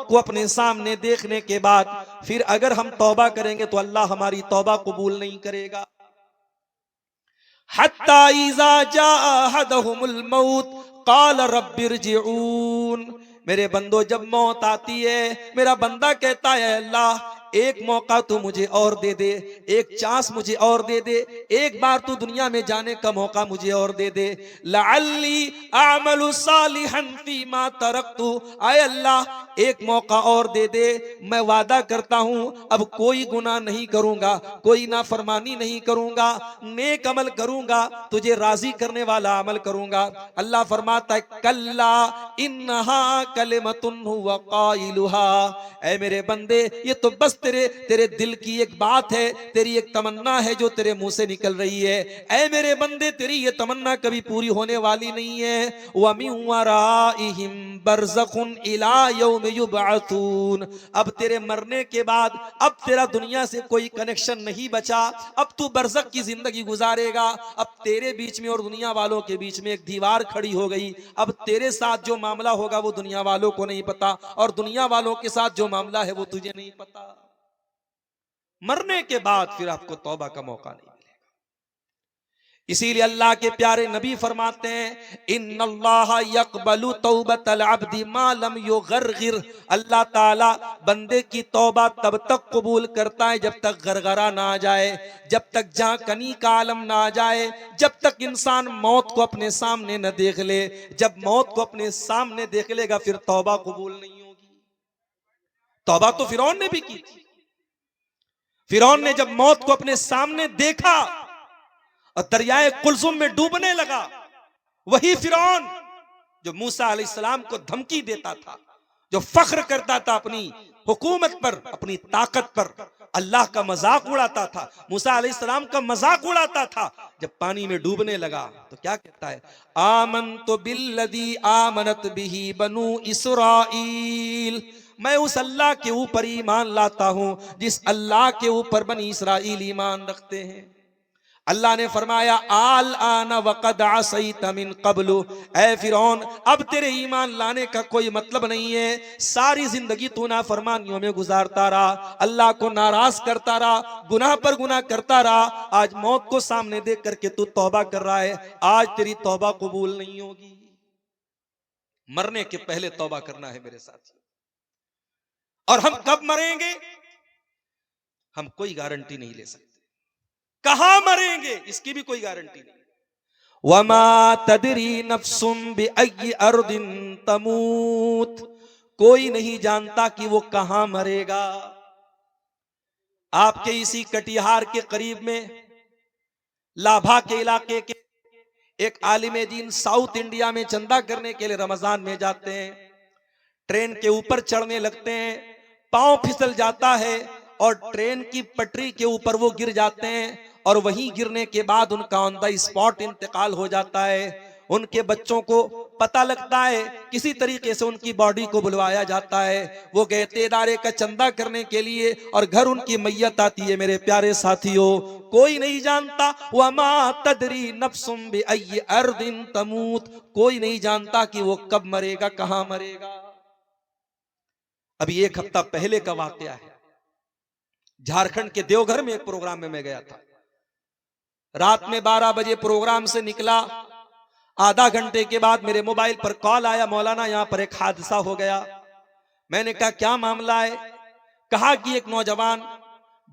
को अपने सामने देखने के बाद फिर अगर हम तौबा करेंगे तो अल्लाह हमारी तौबा कबूल नहीं करेगा। हत्ता इज़ा जाअ अहदहुमुल मौत क़ाल रब्बिरजिऊन। मेरे बंदो, जब मौत आती है मेरा बंदा कहता है अल्लाह एक मौका तू मुझे और दे दे, एक चांस मुझे और दे दे, एक बार तू दुनिया में जाने का मौका मुझे और दे दे। लअल्ली अअमलु सालिहन फीमा तरक्तु। आए अल्लाह एक मौका और दे दे, मैं वादा करता हूं अब कोई गुनाह नहीं करूंगा, कोई नाफरमानी नहीं करूंगा, नेक अमल करूंगा, तुझे राजी करने वाला अमल करूंगा। अल्लाह फरमाता है कल्ला इन्नहा कलिमतुन हुवा काइलुहा। ऐ मेरे बंदे, ये तो बस तेरे तेरे दिल की एक बात है, तेरी एक तमन्ना है जो तेरे मुंह से निकल रही है। ऐ मेरे बंदे, तेरी ये तमन्ना कभी पूरी होने वाली नहीं है। व मिन वराइहिम बरज़खुन इला यौम युबअतून। अब तेरे मरने के बाद अब तेरा दुनिया से कोई कनेक्शन नहीं बचा, अब तू बरज़ख की जिंदगी गुजारेगा। अब तेरे बीच में और दुनिया वालों के बीच में एक दीवार खड़ी हो गई। अब तेरे साथ जो मामला होगा वो दुनिया वालों को नहीं पता, और दुनिया वालों के साथ जो मामला है वो तुझे नहीं पता। मरने के बाद फिर आपको तौबा का मौका नहीं मिलेगा। इसीलिए अल्लाह के प्यारे नबी फरमाते हैं इन्नल्लाह यक़बलु तौबतल अब्दी मा लम युग़रग़िर। अल्लाह ताला बंदे की तौबा तब तक कबूल करता है जब तक गरगरा ना आ जाए, जब तक झांकनी का आलम ना आ जाए, जब तक इंसान मौत को अपने सामने न देख ले। जब मौत को अपने सामने देख लेगा फिर तौबा कबूल नहीं होगी। तौबा तो फिरौन ने भी की थी। फिरौन ने जब मौत को अपने सामने देखा और दरियाए कुलजुम में डूबने लगा, वही फिरौन जो मूसा अलैहिस्सलाम को धमकी देता था, जो फख्र करता था अपनी हुकूमत पर, अपनी ताकत पर, अल्लाह का मजाक उड़ाता था, मूसा अलैहिस्सलाम का मजाक उड़ाता था, जब पानी में डूबने लगा तो क्या कहता है आमनतु बिल्लज़ी आमनत बिही बनु इसराईल। मैं उस अल्लाह के ऊपर ईमान लाता हूं जिस अल्लाह के ऊपर बनी इसराइल ईमान रखते हैं। अल्लाह ने फरमाया आल आना वक़द असैत मिन क़ब्लु। ऐ फिरौन, अब तेरे ईमान लाने का कोई मतलब नहीं है। सारी जिंदगी तू नाफरमानियों में गुजारता रहा, अल्लाह को नाराज करता रहा, गुनाह पर गुनाह करता रहा। आज मौत को सामने देख करके तू तौबा कर रहा है, आज तेरी तौबा कबूल नहीं होगी। मरने के पहले तौबा करना है मेरे साथ। और हम कब मरेंगे हम कोई गारंटी नहीं ले सकते, कहां मरेंगे इसकी भी कोई गारंटी नहीं। वमा तदरी नफ्सुम बिअय्यि अर्दिन तमूत। कोई नहीं जानता कि वो कहां मरेगा। आपके इसी कटिहार के करीब में लाभा के इलाके के एक आलिम दीन साउथ इंडिया में चंदा करने के लिए रमजान में जाते हैं, ट्रेन के ऊपर चढ़ने लगते हैं, पांव फिसल जाता है और ट्रेन की पटरी के ऊपर वो गिर जाते हैं, और वहीं गिरने के बाद उनका ऑन द स्पॉट इंतकाल हो जाता है। उनके बच्चों को पता लगता है, किसी तरीके से उनकी बॉडी को बुलवाया जाता है। वो गए तेदारे का चंदा करने के लिए और घर उनकी मैयत आती है। मेरे प्यारे साथियों, कोई नहीं जानता वमा तदरी नफ्सुम बिअय्यि अर्दिन तमूत। कोई नहीं जानता कि वो कब मरेगा, कहां मरेगा। अभी एक हफ्ता पहले का वाकया है, झारखंड के देवघर में एक प्रोग्राम में मैं गया था। रात में 12 बजे प्रोग्राम से निकला, आधा घंटे के बाद मेरे मोबाइल पर कॉल आया, मौलाना यहां पर एक हादसा हो गया। मैंने कहा क्या मामला है। कहा कि एक नौजवान,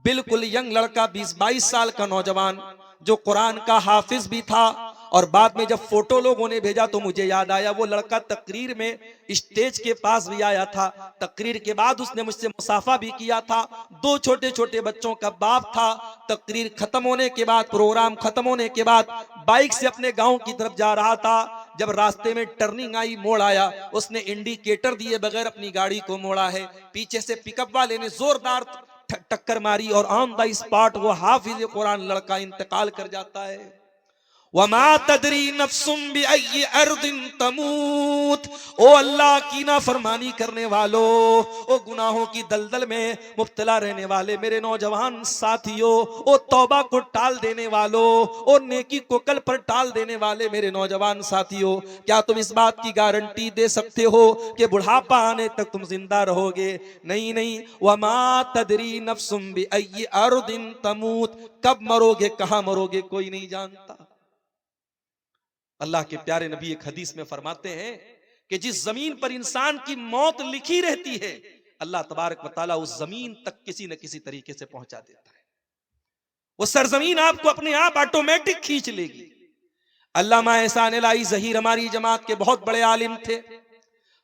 बिल्कुल यंग लड़का, 20-22 साल का नौजवान, जो कुरान का हाफिज भी था, और बाद में जब फोटो लोगों ने भेजा तो मुझे याद आया वो लड़का तकरीर में स्टेज के पास भी आया था। तकरीर के बाद उसने मुझसे मुसाफा भी किया था। 2 छोटे छोटे बच्चों का बाप था। तकरीर खत्म होने के बाद, प्रोग्राम खत्म होने के बाद बाइक से अपने गांव की तरफ जा रहा था। जब रास्ते में टर्निंग आई, मोड़ आया, उसने इंडिकेटर दिए बगैर अपनी गाड़ी को मोड़ा है। पीछे से पिकअप वाले ने जोरदार टक्कर मारी और ऑन द स्पॉट वो हाफिज कुरान लड़का इंतकाल कर जाता है। वमा तदरी नफ्सुम बिअय्यि अर्दिन तमूत। ओ अल्लाह की नाफरमानी करने वालों, ओ गुनाहों की दलदल में मुब्तला रहने वाले मेरे नौजवान साथियों, ओ तौबा को टाल देने वालों, ओ नेकी को कल पर टाल देने वाले मेरे नौजवान साथियों, क्या तुम इस बात की गारंटी दे सकते हो कि बुढ़ापा आने तक तुम जिंदा रहोगे? नहीं नहीं। वमा तदरी नफ्सुम बिअय्यि अर्दिन तमूत, कब मरोगे, कहां मरोगे, कोई नहीं जानता। अल्लाह के प्यारे नबी एक हदीस में फरमाते हैं कि जिस जमीन पर इंसान की मौत लिखी रहती है, अल्लाह तबारक व तआला उस जमीन तक किसी न किसी तरीके से पहुंचा देता है। वो सरजमीन आपको अपने आप ऑटोमेटिक खींच लेगी। अल्लामा एहसान इलाही ज़हीर हमारी जमात के बहुत बड़े आलिम थे,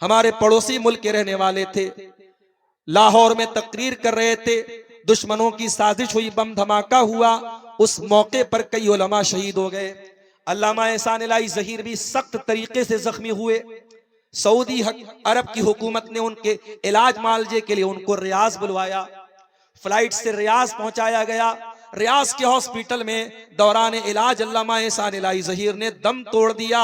हमारे पड़ोसी मुल्क के रहने वाले थे। लाहौर में तकरीर कर रहे थे, दुश्मनों की साजिश हुई, बम धमाका हुआ, उस मौके पर कई उलमा शहीद हो गए। अल्लामा एहसान इलाही ज़हीर भी सख्त तरीके से जख्मी हुए। सऊदी अरब की हुकूमत ने उनके इलाज मालजे के लिए उनको रियाज बुलवाया, फ्लाइट से रियाज पहुंचाया गया। रियाज के हॉस्पिटल में दौरान इलाज अल्लामा एहसान इलाही ज़हीर ने दम तोड़ दिया।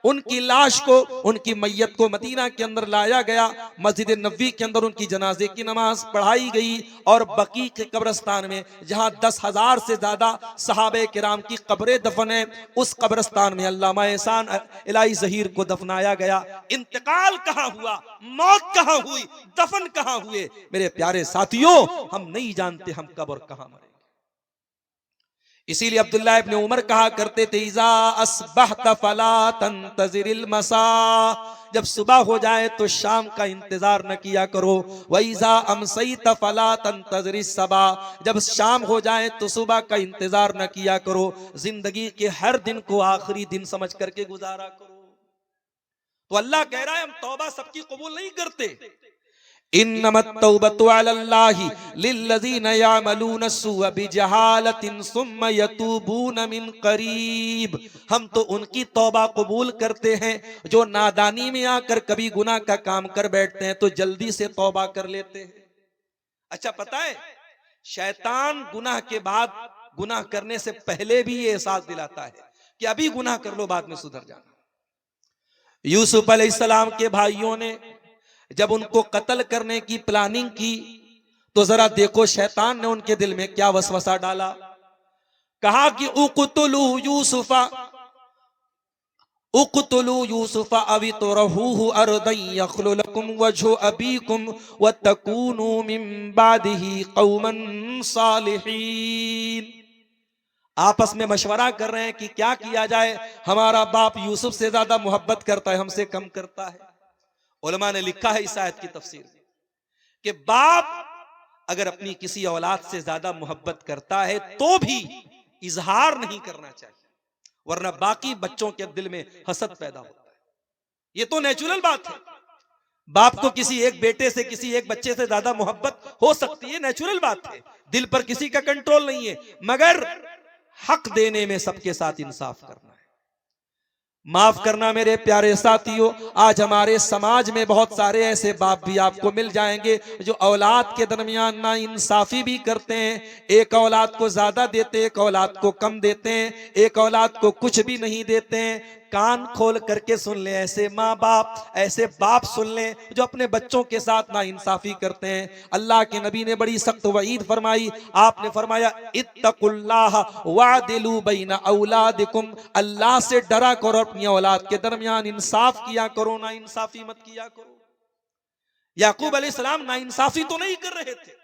उनकी लाश को, उनकी मैयत को मदीना के अंदर लाया गया, मस्जिद नबवी के अंदर उनकी जनाजे की नमाज पढ़ाई गई, और बकी के कब्रिस्तान में जहां 10,000 से ज्यादा सहाबे किराम की कब्रें दफन है, उस कब्रिस्तान में अल्लामा एहसान इलाही ज़हीर को दफनाया गया। इंतकाल कहां हुआ, मौत कहां हुई, दफन कहां हुए, मेरे प्यारे साथियों, हम नहीं जानते हम कब और कहां मरेंगे। इसीलिए अब्दुल्लाह इब्न उमर कहा करते थे, इज़ा अस्बहत फला तंतज़िरिल मसा, जब सुबह हो जाए तो शाम का इंतजार न किया करो। वइज़ा अमसैत फला तंतज़िरिस सबा, जब शाम हो जाए तो सुबह का इंतजार न किया करो। जिंदगी के हर दिन को आखिरी दिन समझ करके गुजारा करो। तो अल्लाह कह रहा है हम तौबा सबकी कबूल नहीं करते। इन्नमत तौबतु अलल्लाहि लिल्लज़ीना यामलून अस्सूअ बिजहालतिन सुम्मा यतूबून मिन करीब, हम तो उनकी तौबा कबूल करते हैं जो नादानी में आकर कभी गुनाह का काम कर बैठते हैं तो जल्दी से तौबा कर लेते हैं। अच्छा, पता है शैतान गुनाह के बाद, गुनाह करने से पहले भी ये एहसास दिलाता है कि अभी गुनाह कर लो, बाद में सुधर जाना। यूसुफ अलैहिस्सलाम के भाइयों ने जब उनको कत्ल करने की प्लानिंग की तो जरा देखो शैतान ने उनके दिल में क्या वसवसा डाला। कहा कि उक़्तुलू यूसुफा, उक़्तुलू यूसुफा अवी तुरहूहु अर्दन यख्लु लकुम वजहु अबीकुम वतकूनू मिन बादिही कौमन सालिहीन। आपस में मशवरा कर रहे हैं कि क्या किया जाए, हमारा बाप यूसुफ से ज्यादा मोहब्बत करता है, हमसे कम करता है। उलमा ने लिखा है इस आयत की तफसीर में कि बाप अगर अपनी किसी औलाद से ज्यादा मोहब्बत करता है तो भी इजहार नहीं करना चाहिए, वरना बाकी बच्चों के दिल में हसद पैदा होता है। ये तो नेचुरल बात है, बाप को किसी एक बेटे से, किसी एक बच्चे से ज्यादा मोहब्बत हो सकती है, नेचुरल बात है, दिल पर किसी का कंट्रोल नहीं है, मगर हक देने में सबके साथ इंसाफ करना है। माफ करना मेरे प्यारे साथियों, आज हमारे समाज में बहुत सारे ऐसे बाप भी आपको मिल जाएंगे जो औलाद के दरमियान ना इंसाफी भी करते हैं। एक औलाद को ज्यादा देते, एक औलाद को कम देते हैं, एक औलाद को कुछ भी नहीं देते हैं। कान खोल करके सुन ले, ऐसे माँ बाप, ऐसे बाप सुन ले जो अपने बच्चों के साथ ना इंसाफी करते हैं। अल्लाह के नबी ने बड़ी सख्त वईद फरमाई, आपने फरमाया इत्तकुल्लाह वादिलू बैना औलादिकुम, अल्लाह से डरा करो, अपनी औलाद के दरमियान इंसाफ किया करो, ना इंसाफी मत किया करो। याकूब अलैहिस्सलाम ना इंसाफी तो नहीं कर रहे थे,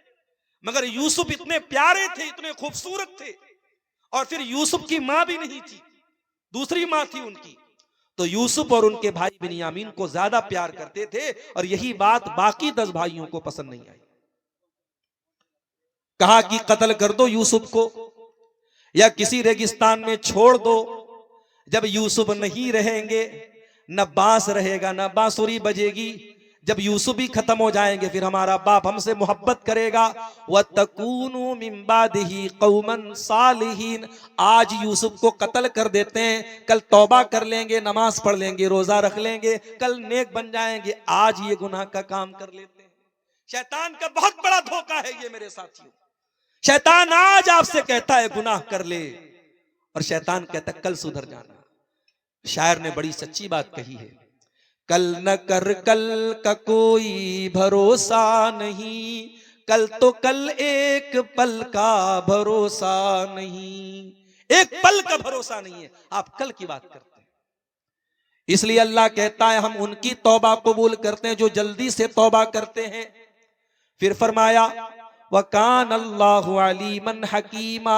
मगर यूसुफ इतने प्यारे थे, इतने खूबसूरत थे, और फिर यूसुफ की मां भी नहीं थी, दूसरी मां थी उनकी, तो यूसुफ और उनके भाई बिन्यामीन को ज्यादा प्यार करते थे, और यही बात बाकी 10 भाइयों को पसंद नहीं आई। कहा कि कत्ल कर दो यूसुफ को या किसी रेगिस्तान में छोड़ दो। जब यूसुफ नहीं रहेंगे, न बांस रहेगा, न बांसुरी बजेगी, जब यूसुफ भी खत्म हो जाएंगे फिर हमारा बाप हमसे मोहब्बत करेगा। वतकूनू मिन बादिही कौमन सालिहीन, आज यूसुफ को कत्ल कर देते हैं, कल तौबा कर लेंगे, नमाज पढ़ लेंगे, रोजा रख लेंगे, कल नेक बन जाएंगे, आज ये गुनाह का काम कर लेते हैं। शैतान का बहुत बड़ा धोखा है ये मेरे साथियों। शैतान आज आपसे कहता है गुनाह कर ले, और शैतान कहता कल सुधर जाना। शायर ने बड़ी सच्ची बात कही है, कल न कर कल का कोई भरोसा नहीं, कल तो कल एक पल का भरोसा नहीं। एक पल का भरोसा नहीं है, आप कल की बात करते हैं। इसलिए अल्लाह कहता है हम उनकी तौबा कबूल करते हैं जो जल्दी से तौबा करते हैं। फिर फरमाया वकान अल्लाहु अलीमन हकीमा,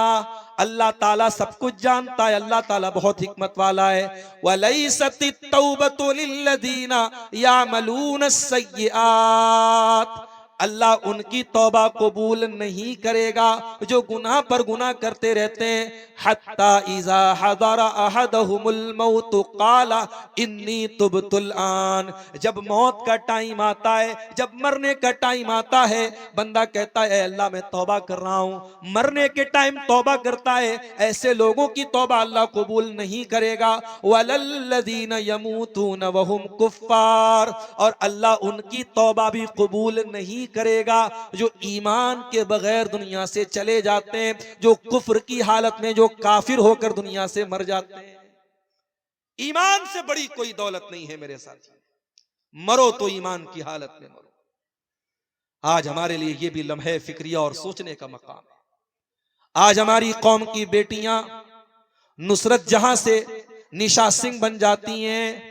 अल्लाह ताला सब कुछ जानता है, अल्लाह ताला बहुत हिकमत वाला है। वलैसतित तौबतु लिल्लज़ीना यामलून सय्यिआत, अल्लाह उनकी तौबा कबूल नहीं करेगा जो गुनाह पर गुनाह करते रहते हैं। हत्ता इज़ा हदरा अहदहुमुल मौत काला इन्नी तुबतुल आन, जब मौत का टाइम आता है, जब मरने का टाइम आता है, बंदा कहता है अल्लाह मैं तौबा कर रहा हूं। मरने के टाइम तौबा करता है, ऐसे लोगों की तौबा अल्लाह कबूल नहीं करेगा। वलल्लज़ीना यमूतून वहुम कुफ्फार, और अल्लाह उनकी तौबा भी कबूल नहीं करेगा जो ईमान के बगैर दुनिया से चले जाते हैं, जो कुफ्र की हालत में, जो काफिर होकर दुनिया से मर जाते हैं। ईमान से बड़ी कोई दौलत नहीं है मेरे साथी, मरो तो ईमान की हालत में मरो। आज हमारे लिए ये भी लम्हे फिक्रिया और सोचने का मकाम है। आज हमारी कौम की बेटियां नुसरत जहां से निशा सिंह बन जाती हैं,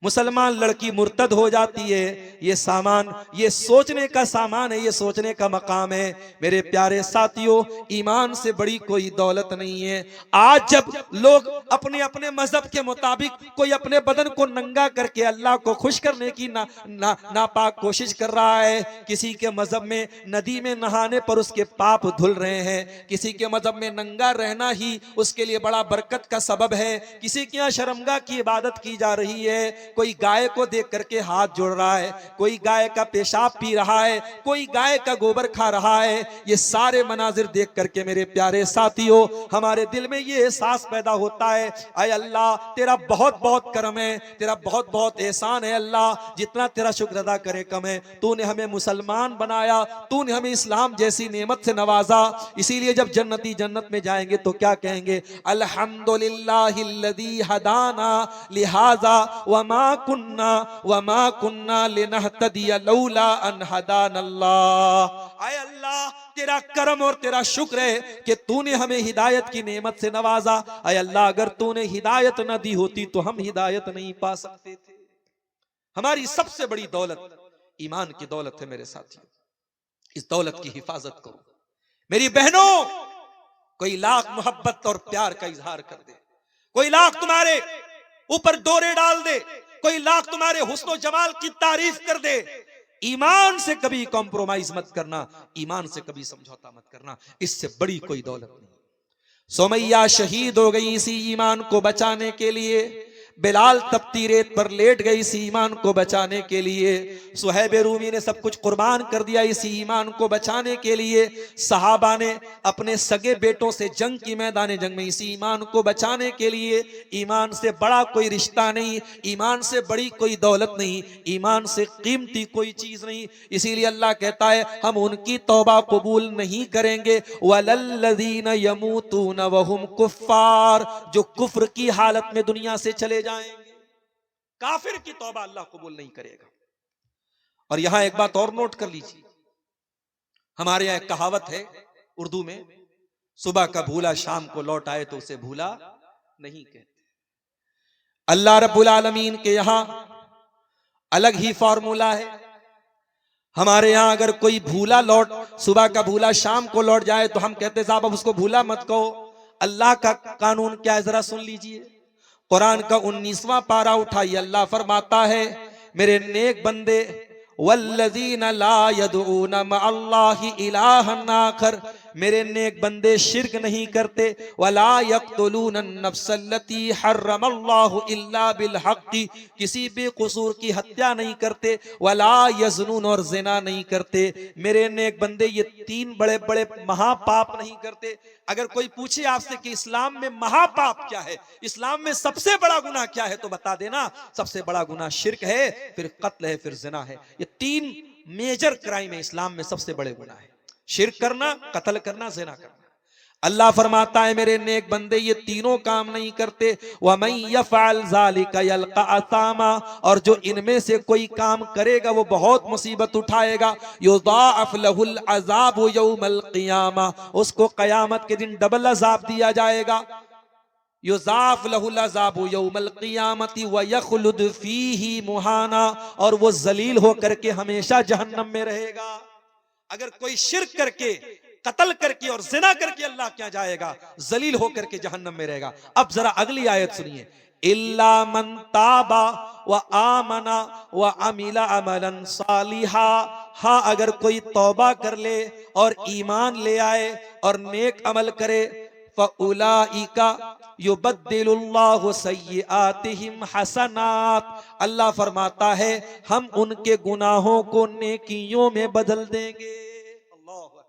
मुसलमान लड़की मुर्तद हो जाती है, ये सामान, ये सोचने का सामान है, ये सोचने का मकाम है। मेरे प्यारे साथियों, ईमान से बड़ी कोई दौलत नहीं है। आज जब लोग अपने अपने मजहब के मुताबिक कोई अपने बदन को नंगा करके अल्लाह को खुश करने की नापाक कोशिश कर रहा है, किसी के मजहब में नदी में नहाने पर उसके पाप धुल रहे हैं, किसी के मजहब में नंगा रहना ही उसके लिए बड़ा बरकत का सबब है, किसी के यहाँ शर्मगाह की इबादत की जा रही है, कोई गाय को देख करके हाथ जोड़ रहा है, कोई गाय का पेशाब पी रहा है, कोई गाय का गोबर खा रहा है। ये सारे मनाजिर देख करके मेरे प्यारे साथियों हमारे दिल में ये एहसास पैदा होता है, अय अल्लाह तेरा बहुत बहुत करम है, तेरा बहुत बहुत एहसान है अल्लाह, जितना तेरा शुक्र अदा करे कम है। तूने हमें मुसलमान बनाया, तूने हमें इस्लाम जैसी नेमत से नवाजा। इसीलिए जब जन्नती जन्नत में जाएंगे तो क्या कहेंगे, अल्हम्दुलिल्लाहिल्लज़ी हदाना लिहाजा वमा कुन्ना लिनहतदिया लौला अन हदानल्लाह। आय अल्लाह तेरा करम और तेरा शुक्र है कि तूने हमें हिदायत की नेमत से नवाजा। आय अल्लाह अगर तूने हिदायत न दी होती तो हम हिदायत नहीं पा सकते थे। हमारी सबसे बड़ी दौलत ईमान की दौलत है मेरे साथियों, इस दौलत की हिफाजत करो। मेरी बहनों, कोई लाख मोहब्बत और प्यार का इजहार कर दे, कोई लाख तुम्हारे ऊपर डोरे डाल दे, कोई लाख तुम्हारे हुस्न जमाल की तारीफ कर दे, ईमान से कभी कॉम्प्रोमाइज मत करना, ईमान से कभी समझौता मत करना, इससे बड़ी कोई दौलत नहीं। सुमैया शहीद हो गई इसी ईमान को बचाने के लिए, बिलाल तपती रेत पर लेट गई इसी ईमान को बचाने के लिए, सुहैब रूमी ने सब कुछ कुर्बान कर दिया इसी ईमान को बचाने के लिए, सहाबा ने अपने सगे बेटों से जंग की मैदान जंग में इसी ईमान को बचाने के लिए। ईमान से बड़ा कोई रिश्ता नहीं, ईमान से बड़ी कोई दौलत नहीं, ईमान से कीमती कोई चीज नहीं। इसीलिए अल्लाह कहता है हम उनकी तौबा कबूल नहीं करेंगे, वलल्लज़ीना यमूतून वहुम कुफ्फार, जो कुफ्र की हालत में दुनिया से चले जाएंगे। काफिर की तौबा अल्लाह कबूल नहीं करेगा। और यहां एक बात और नोट कर लीजिए, हमारे यहां एक कहावत है उर्दू में, सुबह का भूला शाम को लौट आए तो उसे भूला नहीं कहते। अल्लाह रब्बुल आलमीन के यहां अलग ही फॉर्मूला है। हमारे यहां अगर कोई भूला लौट, सुबह का भूला शाम को लौट जाए तो हम कहते साहब अब उसको भूला मत कहो। अल्लाह का कानून क्या है जरा सुन लीजिए। कुरान का 19वां पारा उठाइए, अल्लाह फरमाता है मेरे नेक बंदे, वल्लज़ीना ला यदऊना मअल्लाहि इलाहन आखर, मेरे नेक बंदे शिर्क नहीं करते, वला यक़्तुलून नफ्सल्लती हर्रमल्लाहु इल्ला बिल हक़्क़ि, किसी बेकसूर की हत्या नहीं करते, वला यज़नून, और ज़िना नहीं करते। मेरे नेक बंदे ये 3 बड़े बड़े महापाप नहीं करते। अगर कोई पूछे आपसे कि इस्लाम में महापाप क्या है, इस्लाम में सबसे बड़ा गुनाह क्या है, तो बता देना सबसे बड़ा गुनाह शिर्क है, फिर कत्ल है, फिर ज़िना है। ये 3 मेजर क्राइम है इस्लाम में, सबसे बड़े गुनाह है शिर्क करना, कत्ल करना, ज़िना करना। अल्लाह फरमाता है मेरे नेक बंदे ये तीनों काम नहीं करते। वमन यफ़अल ज़ालिका यल्क़ा असामा, और जो इनमें से कोई काम करेगा वो बहुत मुसीबत उठाएगा। युज़ाअफ़ लहुल अज़ाबु यौमल क़ियामा, उसको क़यामत के दिन डबल अज़ाब दिया जाएगा। युज़ाअफ़ लहुल अज़ाबु यौमल क़ियामति व यख़लुद फ़ीही मुहाना, और वो जलील होकर के हमेशा जहन्नम में रहेगा। अगर कोई शिर्क करके, कत्ल करके और जिना करके अल्लाह क्या जाएगा, जलील होकर के जहन्नम में रहेगा। अब जरा अगली आयत सुनिए, इल्ला मन ताबा व आमना व अमिला अमलन सालिहा, हाँ अगर कोई तौबा कर ले और ईमान ले आए और नेक अमल करे, फउलाइका युबद्दिलुल्लाहु सय्यिआतिहिम हसनात, अल्लाह फरमाता है हम उनके गुनाहों को नेकियों में बदल देंगे। अल्लाह अकबर।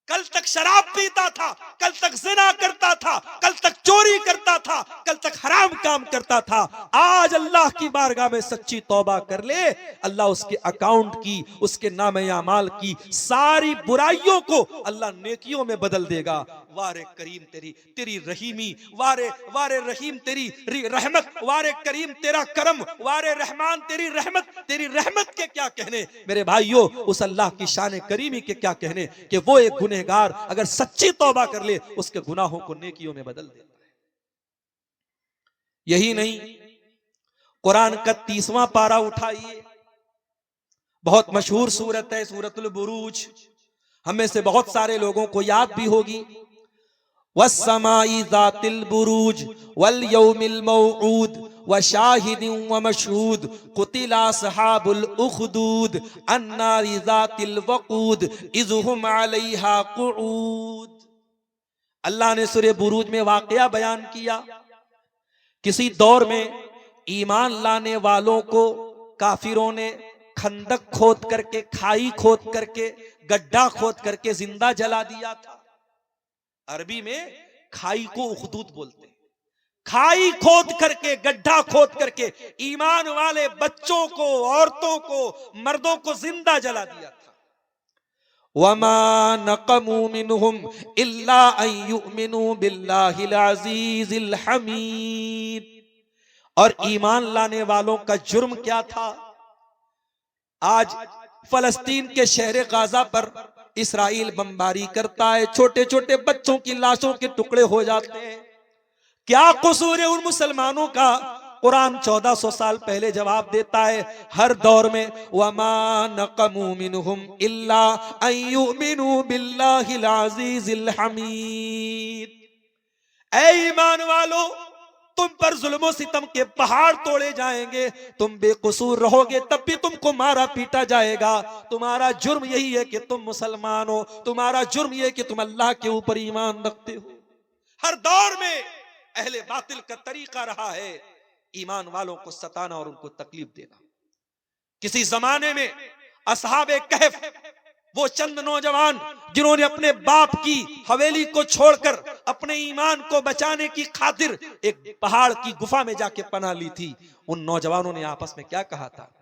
कल तक शराब पीता था, कल तक जिना करता था, कल तक चोरी करता था, कल तक हराम काम करता था, आज अल्लाह की बारगाह में सच्ची तौबा कर ले, अल्लाह उसके अकाउंट की, उसके नामे अमाल की सारी बुराइयों को अल्लाह नेकियों में बदल देगा। वारे करीम तेरी तेरी रहीमी, वारे वारे रहीम तेरी रहमत, वारे करीम तेरा करम, वारे रहमान तेरी रहमत के क्या कहने मेरे भाइयों, उस अल्लाह की शान करीमी के क्या कहने कि वो एक गुनहगार अगर सच्ची तौबा कर ले उसके गुनाहों को नेकियों में बदल देता है। यही नहीं, कुरान का 30वां पारा उठाइए, बहुत मशहूर सूरत है सूरतुल बुरूज, हमें से बहुत सारे लोगों को याद भी होगी। वस्समाई ज़ातिल बुरूज वल यौमिल मौऊद व शाहिदिन व मशहूद कुतिला असहाबुल उखदूद अन्नारि ज़ातिल वक़ूद इज़ हुम अलैहा क़ुऊद। अल्लाह ने सूरह बुरूज में वाक़या बयान किया, किसी दौर में ईमान लाने वालों को काफिरों ने खंदक खोद करके, खाई खोद करके, गड्ढा खोद करके जिंदा जला दिया था। अरबी में खाई को उखदूद बोलते हैं। खाई खोद करके, गड्ढा खोद करके ईमान वाले बच्चों को, औरतों को, मर्दों को जिंदा जला दिया था। वमा नक़मू मिनहुम इल्ला अन युमिनू बिल्लाहिल अज़ीज़िल हमीद। और ईमान लाने वालों का जुर्म क्या था? आज फलस्तीन के शहर गाजा पर इसराइल बमबारी करता है, छोटे छोटे बच्चों की लाशों के टुकड़े हो जाते हैं। क्या कसूर है उन मुसलमानों का? कुरान 1400 साल पहले जवाब देता है, हर दौर में वमा नक़मू मिनहुम इल्ला अन युमिनू बिल्लाहिल अज़ीज़िल हमीद। ऐ ईमान वालो, तुम पर जुल्मों सितम के पहाड़ तोड़े जाएंगे, तुम बेकसूर रहोगे तब भी तुमको मारा पीटा जाएगा। तुम्हारा जुर्म यही है कि तुम मुसलमान हो, तुम्हारा जुर्म यह है कि तुम अल्लाह के ऊपर ईमान रखते हो। हर दौर में अहले बातिल का तरीका रहा है ईमान वालों को सताना और उनको तकलीफ देना। किसी जमाने में असहाबे कहफ, वो चंद नौजवान जिन्होंने अपने बाप की हवेली को छोड़कर अपने ईमान को बचाने की खातिर एक पहाड़ की गुफा में जाके पनाह ली थी, उन नौजवानों ने आपस में क्या कहा था?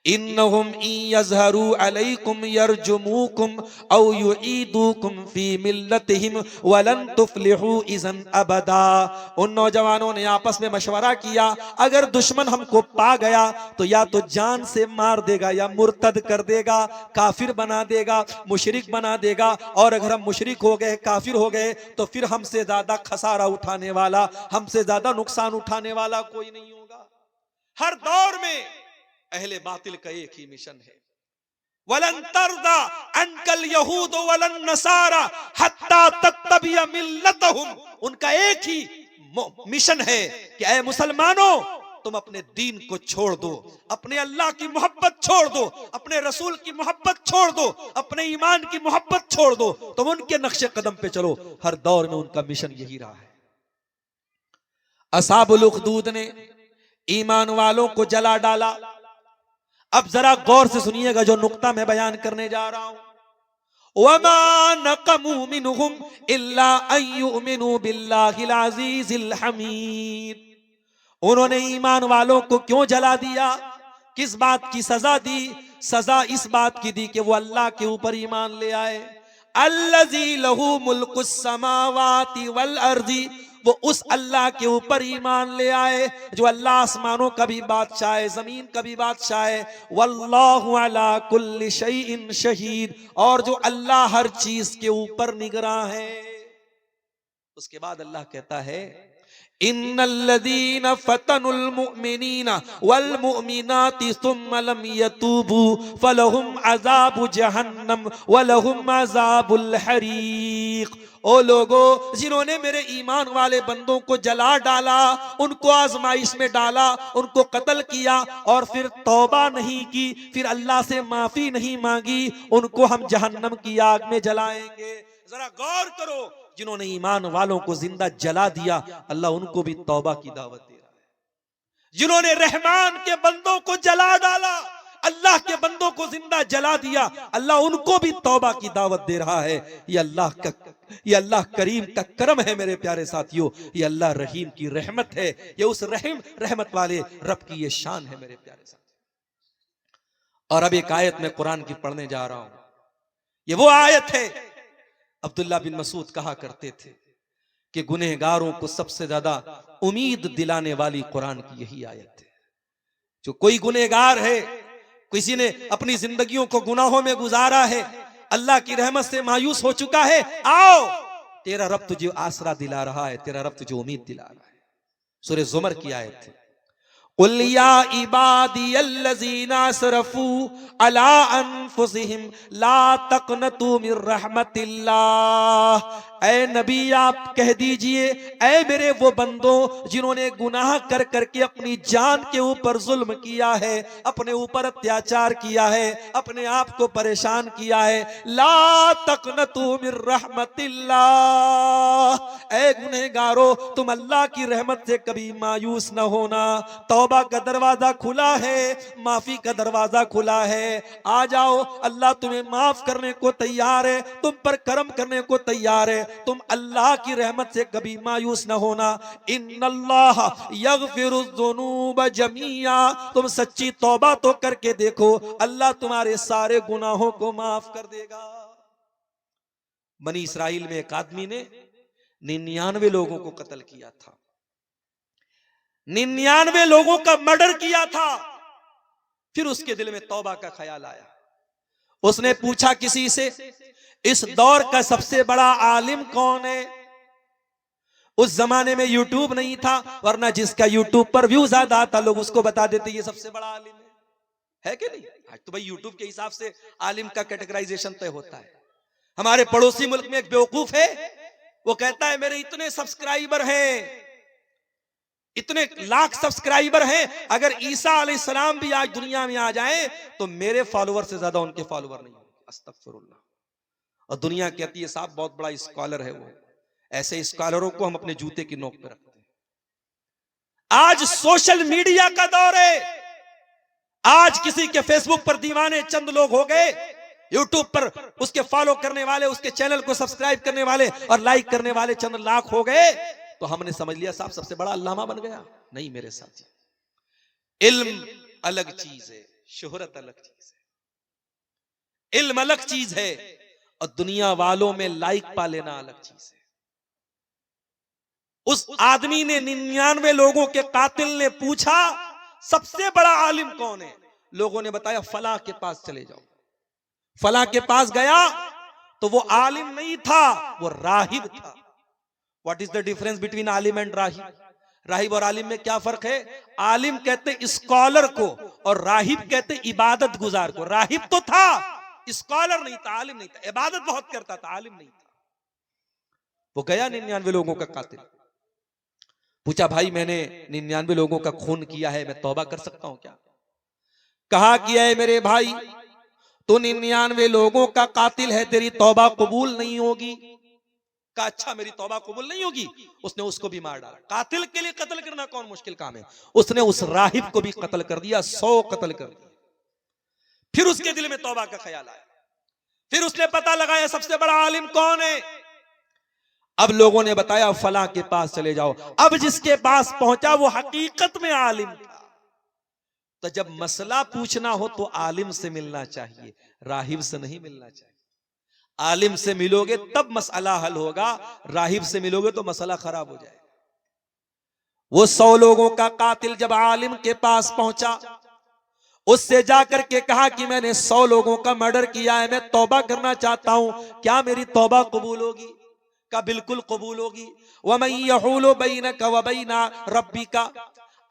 इन्नहुम यज़हरू अलैकुम यरजुमुकुम औ युईदुकुम फी मिल्लतिहिम वलन तुफ्लिहू इज़न अबदा। उन नौजवानों ने आपस में मशवरा किया, अगर दुश्मन हमको पा गया तो या तो जान से मार देगा या मुर्तद कर देगा, काफिर बना देगा, मुशरिक बना देगा, और अगर हम मुशरिक हो गए, काफिर हो गए तो फिर हमसे ज्यादा खसारा उठाने वाला, हमसे ज्यादा नुकसान उठाने वाला कोई नहीं होगा। हर दौर में अहले बातिल का एक ही मिशन है, वलन तरदा अनकल यहूद वलन नसारा हत्ता तत्तबिया मिल्लतहुम। उनका एक ही मिशन है कि ऐ मुसलमानों, तुम अपने दीन को छोड़ दो, अपने अल्लाह की मोहब्बत छोड़ दो, अपने रसूल की मोहब्बत छोड़ दो, अपने ईमान की मोहब्बत छोड़ दो, तुम उनके नक्शे कदम पे चलो। हर दौर में उनका मिशन यही रहा है। असहाबुल उखदूद ने ईमान वालों को जला डाला। अब जरा गौर से सुनिएगा जो नुक्ता मैं बयान करने जा रहा हूं। वमा नक़मू मिनहुम इल्ला अन युमिनू बिल्लाहिल अज़ीज़िल हमीद। उन्होंने ईमान वालों को क्यों जला दिया? किस बात की सजा दी? सजा इस बात की दी कि वो अल्लाह के ऊपर ईमान ले आए, अल्लज़ी लहू मुल्कुस समावाति वल अर्ज़ी, वो उस अल्लाह के ऊपर ईमान ले आए जो अल्लाह आसमानों का भी बादशाह है, जमीन का भी बादशाह है। वल्लाहु अला कुल्लि शैइन शहीद, और जो अल्लाह हर चीज के ऊपर निगरां है। उसके बाद अल्लाह कहता है इन्नल्लज़ीना फतनुल मुमिनीना वल मुमिनाति सुम्मा लम यतूबू फलहुम अज़ाबु जहन्नम वलहुम अज़ाबुल हरीक। ओ लोगो, जिन्होंने मेरे ईमान वाले बंदों को जला डाला, उनको आजमाइश में डाला, उनको कत्ल किया और फिर तौबा नहीं की, फिर अल्लाह से माफी नहीं मांगी, उनको हम जहन्नम की आग में जलाएंगे। जरा गौर करो, जिन्होंने ईमान वालों को जिंदा जला दिया, अल्लाह उनको भी तौबा की दावत दे रहा है। जिन्होंने रहमान के बंदों को जला डाला, अल्लाह के बंदों को जिंदा जला दिया, अल्लाह उनको भी तौबा की दावत दे रहा है। ये अल्लाह करीम का करम है मेरे प्यारे साथियों, ये अल्लाह रहीम की रहमत है, ये उस रहमत वाले रब की ये शान है मेरे प्यारे साथियों। और अब एक आयत में कुरान की पढ़ने जा रहा हूं, ये वो आयत है, अब्दुल्ला बिन मसूद कहा करते थे कि गुनहगारों को सबसे ज्यादा उम्मीद दिलाने वाली कुरान की यही आयत है। जो कोई गुनहगार है, किसी ने अपनी जिंदगियों को गुनाहों में गुजारा है, अल्लाह की रहमत से मायूस हो चुका है, आओ तेरा रब तुझे आसरा दिला रहा है, तेरा रब तुझे उम्मीद दिला रहा है। सूरह ज़ुमर की आयत है, कुल या इबादियल्लज़ीना असरफू अला अनफुसिहिम ला तक़नतू मिर रहमतिल्लाह। ऐ नबी आप कह दीजिए, ऐ मेरे वो बंदों जिन्होंने गुनाह कर करके अपनी जान के ऊपर जुल्म किया है, अपने ऊपर अत्याचार किया है, अपने आप को परेशान किया है, ला तक़नतू मिर रहमतिल्लाह। ऐ गुनहगारो, तुम अल्लाह की रहमत से कभी मायूस न होना। तौबा का दरवाजा खुला है, माफी का दरवाजा खुला है, आ जाओ, अल्लाह तुम्हें माफ करने को तैयार है, तुम पर करम करने को तैयार है। तुम अल्लाह की रहमत से कभी मायूस न होना। इन्नल्लाह यगफिरुज़्ज़ुनूब जमीआ, तुम सच्ची तौबा तो करके देखो, अल्लाह तुम्हारे सारे गुनाहों को माफ कर देगा। बनी इसराइल में एक आदमी ने 99 लोगों को कत्ल किया था, 99 लोगों का मर्डर किया था। फिर उसके दिल में तौबा का ख्याल आया। उसने पूछा किसी से, इस दौर का सबसे बड़ा आलिम कौन है? उस जमाने में यूट्यूब नहीं था, वरना जिसका यूट्यूब पर व्यू ज्यादा आता लोग उसको बता देते ये सबसे बड़ा आलिम है कि नहीं? आज तो भाई यूट्यूब के हिसाब से आलिम का कैटेगराइजेशन तय होता है। हमारे पड़ोसी मुल्क में एक बेवकूफ है, वो कहता है मेरे इतने सब्सक्राइबर हैं, इतने लाख सब्सक्राइबर हैं, अगर ईसा अलैहिस्सलाम भी आज दुनिया में आ जाए तो मेरे फॉलोअर से ज्यादा उनके फॉलोअर नहीं होंगे। अस्तगफिरुल्लाह। और दुनिया कहती है साहब बहुत बड़ा स्कॉलर है वो। ऐसे स्कॉलरों को हम अपने जूते की नोक पे रखते हैं। आज सोशल मीडिया का दौर है, आज किसी के फेसबुक पर दीवाने चंद लोग हो गए, यूट्यूब पर उसके फॉलो करने वाले, उसके चैनल को सब्सक्राइब करने वाले और लाइक करने वाले चंद लाख हो गए, तो हमने समझ लिया साहब सबसे बड़ा अल्लामा बन गया। नहीं मेरे साथी, इल्म अलग चीज है, शोहरत अलग चीज है। इल्म अलग चीज है और दुनिया वालों में लाइक पा लेना अलग चीज है। उस आदमी ने 99 लोगों के कातिल ने पूछा सबसे बड़ा आलिम कौन है? लोगों ने बताया फला के पास चले जाओ। फला के पास गया तो वो आलिम नहीं था, वो राहिब था। What is the difference between आलिम एंड राहिब? राहिब और आलिम में क्या फर्क है? आलिम कहते स्कॉलर को और राहिब कहते इबादत गुजार को। राहिब तो था, स्कॉलर नहीं था, आलिम नहीं था, इबादत बहुत करता था, आलिम नहीं था। वो गया 99 लोगों का कातिल, पूछा भाई मैंने 99 लोगों का खून किया है, मैं तौबा कर सकता हूं क्या? कहा किया है मेरे भाई, तो 99 लोगों का कातिल है, तेरी तौबा कबूल नहीं होगी। कहा अच्छा मेरी तौबा कबूल नहीं होगी। उसने उसको भी मार डाला। कातिल के लिए कत्ल करना कौन मुश्किल काम है? उसने उस राहिब को भी कत्ल कर दिया, 100 कत्ल कर दिया। फिर उसके दिल में तौबा का ख्याल आया, फिर उसने पता लगाया सबसे बड़ा आलिम कौन है। अब लोगों ने बताया फला के पास चले जाओ। अब जिसके पास पहुंचा वो हकीकत में आलिम था। तो जब मसला पूछना हो तो आलिम से मिलना चाहिए, राहिब से नहीं मिलना चाहिए। आलिम से मिलोगे तब मसला हल होगा, राहिब से मिलोगे तो मसला खराब हो जाएगा। वो 100 लोगों का कातिल जब आलिम के पास पहुंचा, उससे जाकर के कहा कि मैंने 100 लोगों का मर्डर किया है, मैं तौबा करना चाहता हूं, क्या मेरी तौबा कबूल होगी? का बिल्कुल कबूल होगी। वमन यहूलु बैनका व बैना रब्बिका,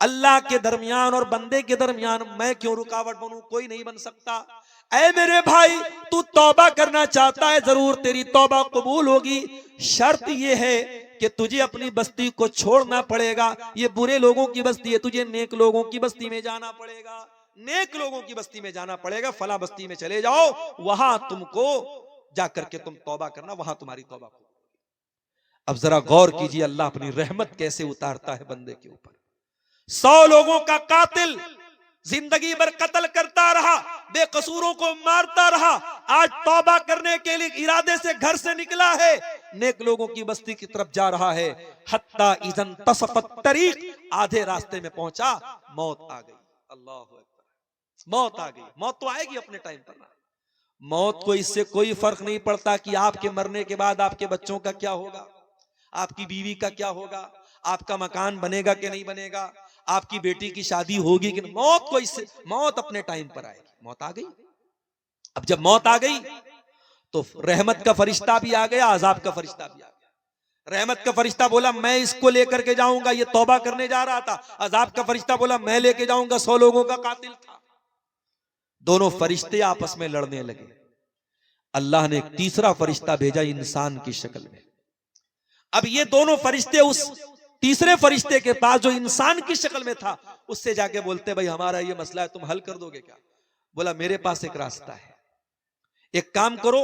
अल्लाह के दरमियान और बंदे के दरमियान मैं क्यों रुकावट बनूं? कोई नहीं बन सकता। ऐ मेरे भाई, तू तौबा करना चाहता है, जरूर तेरी तौबा कबूल होगी। शर्त यह है कि तुझे अपनी बस्ती को छोड़ना पड़ेगा। ये बुरे लोगों की बस्ती है, तुझे नेक लोगों की बस्ती में जाना पड़ेगा। नेक लोगों की बस्ती में जाना पड़ेगा। फला बस्ती में चले जाओ, वहां तुमको जाकर के तुम तौबा करना, वहां तुम्हारी तौबा। अब जरा गौर कीजिए अल्लाह अपनी रहमत कैसे उतारता है बंदे के ऊपर। 100 लोगों का कातिल जिंदगी भर कत्ल करता रहा, बेकसूरों को मारता रहा, आज तौबा करने के लिए इरादे से घर से निकला है, नेक लोगों की बस्ती की तरफ जा रहा है। हत्ता इज़न तसफ़त तरीक, आधे रास्ते में पहुंचा, मौत आ गई। अल्लाह अकबर, मौत आ गई। मौत तो आएगी अपने टाइम पर ना। मौत को इससे कोई फर्क नहीं पड़ता कि आपके मरने के बाद आपके बच्चों का क्या होगा, आपकी बीवी का क्या होगा, आपका मकान बनेगा कि नहीं बनेगा, आपकी बेटी की शादी होगी कि नहीं। मौत को इससे, मौत अपने टाइम पर आएगी। मौत आ गई। अब जब मौत आ गई तो रहमत का फरिश्ता भी आ गया, अजाब का फरिश्ता भी आ गया। रहमत का फरिश्ता बोला मैं इसको लेकर के जाऊंगा, ये तौबा करने जा रहा था। अजाब का फरिश्ता बोला मैं लेके जाऊंगा, 100 लोगों का कातिल था। दोनों फरिश्ते आपस में लड़ने लगे। अल्लाह ने एक तीसरा फरिश्ता भेजा इंसान की शक्ल में। अब ये दोनों फरिश्ते उस तीसरे फरिश्ते के पास जो इंसान की शक्ल में था, उससे जाके बोलते भाई हमारा ये मसला है, तुम हल कर दोगे क्या? बोला मेरे पास एक रास्ता है, एक काम करो,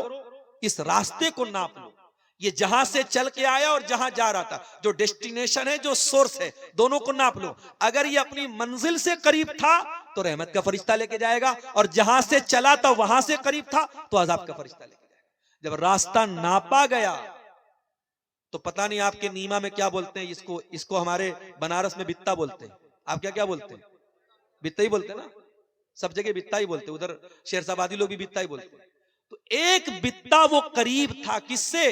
इस रास्ते को नाप लो। ये जहां से चल के आया और जहां जा रहा था, जो डेस्टिनेशन है, जो सोर्स है, दोनों को नाप लो। अगर ये अपनी मंजिल से करीब था तो रहमत का फरिश्ता लेके जाएगा, और जहां से चला था वहां से करीब था तो अजाब का फरिश्ता लेके जाएगा। जब रास्ता नापा गया तो पता नहीं आपके नीमा में क्या बोलते हैं इसको, इसको हमारे बनारस में बित्ता बोलते हैं। आप क्या क्या बोलते हैं? बित्ता ही बोलते हैं ना, सब जगह बित्ता ही बोलते हैं, उधर शेरशाबादी लोग भी बित्ता ही बोलते हैं। तो एक बित्ता वो करीब था, किससे?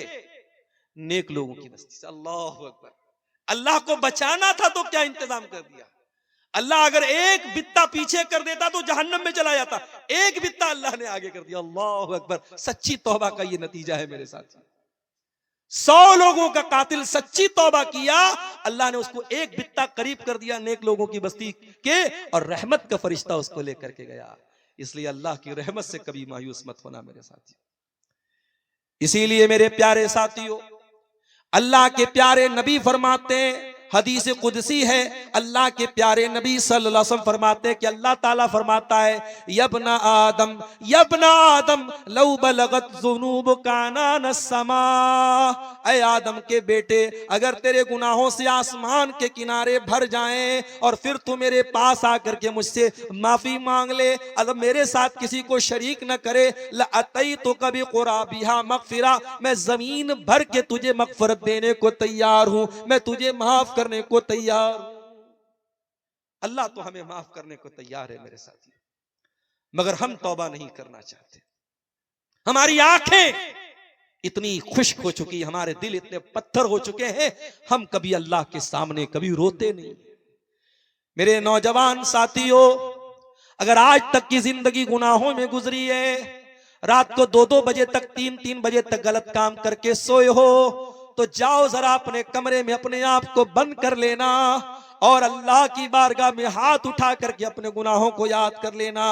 नेक लोगों की बस्ती से। अल्लाह अकबर। अल्लाह को बचाना था तो क्या इंतजाम कर दिया। अल्लाह अगर एक बित्ता पीछे कर देता तो जहन्नम में चला जाता, एक बित्ता अल्लाह ने आगे कर दिया। अल्लाह अकबर। सच्ची तौबा का ये नतीजा है मेरे साथी। 100 लोगों का कातिल सच्ची तौबा किया, अल्लाह ने उसको एक बित्ता करीब कर दिया नेक लोगों की बस्ती के, और रहमत का फरिश्ता उसको लेकर के गया। इसलिए अल्लाह की रहमत से कभी मायूस मत होना मेरे साथी। इसीलिए मेरे प्यारे साथियों, अल्लाह के प्यारे नबी फरमाते हैं, हदीस कुदसी है, अल्लाह के प्यारे नबी सल्लल्लाहु अलैहि वसल्लम फरमाते हैं कि अल्लाह ताला फरमाता है यब्ना आदम लौ बलगत ज़ुनूब काना समा, ऐ आदम के बेटे, अगर तेरे गुनाहों से आसमान के किनारे भर जाएं और फिर तू मेरे पास आकर के मुझसे माफी मांग ले, अगर मेरे साथ किसी को शरीक न करे, लअतई तो कभी कुराबिहा मगफिरा, मैं जमीन भर के तुझे मगफरत देने को तैयार हूं, मैं तुझे माफ करने को तैयार हूं। अल्लाह तो हमें माफ करने को तैयार है मेरे साथी, मगर हम तौबा नहीं करना चाहते। हमारी आंखें इतनी खुश्क हो चुकी, हमारे दिल इतने पत्थर हो चुके हैं, हम कभी अल्लाह के सामने कभी रोते नहीं। मेरे नौजवान साथियों, अगर आज तक की जिंदगी गुनाहों में गुजरी है, रात को 2-2 बजे तक, 3-3 बजे तक गलत काम करके सोए हो, तो जाओ जरा अपने कमरे में अपने आप को बंद कर लेना और अल्लाह की बारगाह में हाथ उठा करके अपने गुनाहों को याद कर लेना।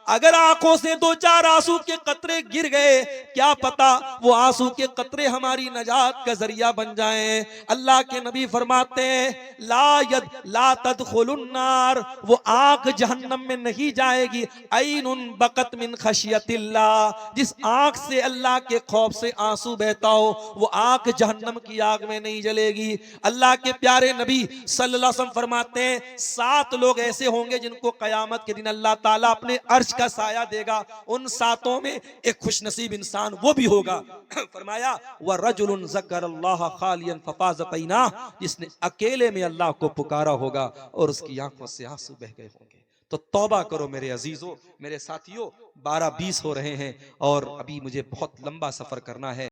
अगर आंखों से 2-4 आंसू के कतरे गिर गए, क्या पता वो आंसू के कतरे हमारी नजात का जरिया बन जाएं। अल्लाह के नबी फरमाते हैं ला तदखुलुन नार, वो आंख जहन्नम में नहीं जाएगी। ऐनुन बकत मिन खशियतिल्लाह, जिस आंख से अल्लाह के खौफ से आंसू बहता हो, वो आंख जहन्नम की आग में नहीं जलेगी। अल्लाह के प्यारे नबी सल्लल्लाहु अलैहि वसल्लम फरमाते हैं 7 लोग ऐसे होंगे जिनको कयामत के दिन अल्लाह ताला अपने अर्श का साया देगा। उन 7 में एक खुशनसीब इंसान वो भी होगा। फरमाया व रजुलुन ज़करल्लाह खालियन फफाज़त ऐना, जिसने अकेले में अल्लाह को पुकारा होगा और उसकी आंखों से आंसू बह गए होंगे। तो तौबा करो मेरे अजीजों, मेरे साथियों, 12:20 हो रहे हैं और अभी मुझे बहुत लंबा सफर करना है।